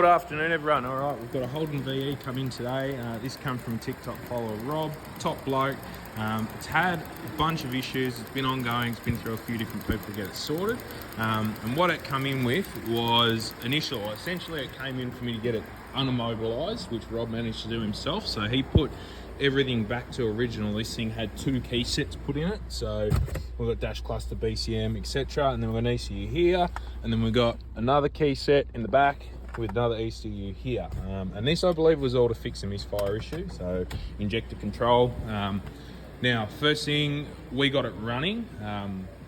Good afternoon, everyone. All right, we've got a Holden VE come in today. This comes from TikTok follower Rob, top bloke. It's had a bunch of issues. It's been ongoing. It's been through a few different people to get it sorted. And what it come in with was essentially it came in for me to get it unimmobilised, which Rob managed to do himself. So he put everything back to original. This thing had 2 key sets put in it. So we've got dash cluster, BCM, etc. And then we've got an ECU here. And then we've got another key set in the back with another ECU here. And this, I believe, was all to fix a Missfire issue. So injector control. Now, first thing, we got it running.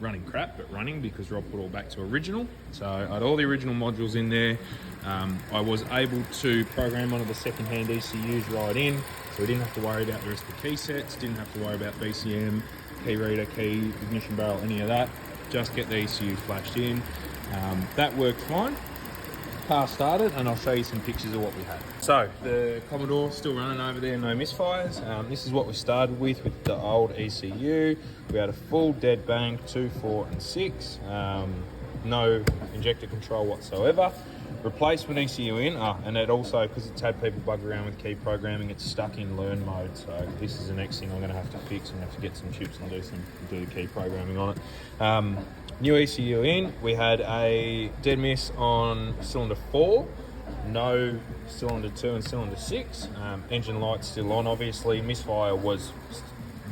Running crap, but running because Rob put all back to original. So I had all the original modules in there. I was able to program one of the second-hand ECUs right in. So we didn't have to worry about the rest of the key sets, didn't have to worry about BCM, key reader, key, ignition barrel, any of that. Just get the ECU flashed in. That worked fine. Car started, and I'll show you some pictures of what we had. So the Commodore still running over there, no misfires. This is what we started with the old ECU. We had a full dead bank, 2, 4 and 6. No injector control whatsoever. Replacement ECU in, and it also, because it's had people bug around with key programming, it's stuck in learn mode. So this is the next thing I'm going to have to fix. I'm going to have to get some chips and do the key programming on it. New ECU in. We had a dead miss on cylinder 4, no cylinder 2 and cylinder 6. Engine lights still on, obviously. Missfire was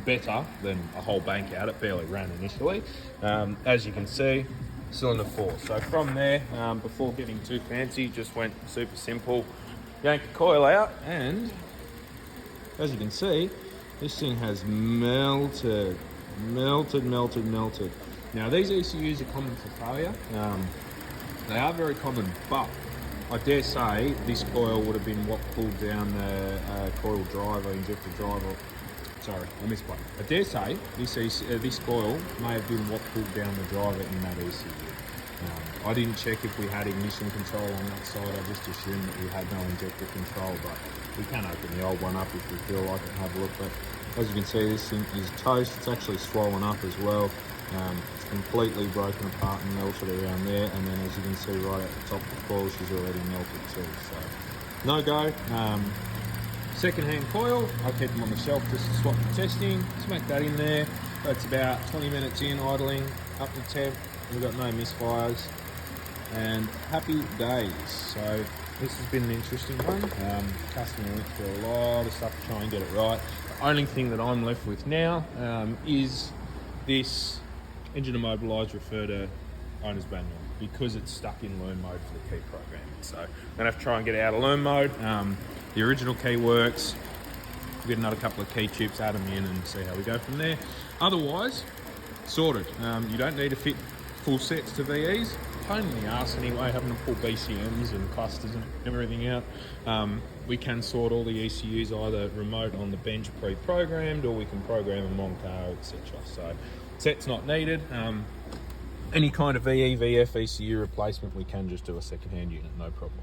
better than a whole bank out. It barely ran initially. As you can see, cylinder 4. So from there, before getting too fancy, just went super simple. Yank the coil out, and as you can see, this thing has melted. Now, these ECUs are common for failure. They are very common, but I dare say this coil would have been what pulled down the coil drive or injector drive. Sorry, I misspoke. I dare say this coil may have been what pulled down the driver in that ECU. I didn't check if we had ignition control on that side. I just assumed that we had no injector control, but we can open the old one up if we feel like it and have a look. But as you can see, this thing is toast. It's actually swollen up as well. It's completely broken apart and melted around there, and then as you can see right at the top of the coil, she's already melted too. So no go. Second-hand coil, I kept them on the shelf just to swap for testing. Smack that in there. That's about 20 minutes in, idling up to temp. We've got no misfires, and happy days. So this has been an interesting one. Customer went through a lot of stuff to try and get it right. The only thing that I'm left with now is this engine immobilised, refer to owner's manual, because it's stuck in learn mode for the key programming. So I'm going to have to try and get it out of learn mode. The original key works. We'll get another couple of key chips, add them in and see how we go from there. Otherwise, sorted. You don't need to fit full sets to VEs. Pain in the arse anyway, having to pull BCMs and clusters and everything out. We can sort all the ECUs either remote on the bench pre-programmed, or we can program them on car, etc. So sets not needed. Any kind of VE, VF, ECU replacement, we can just do a second-hand unit, no problem.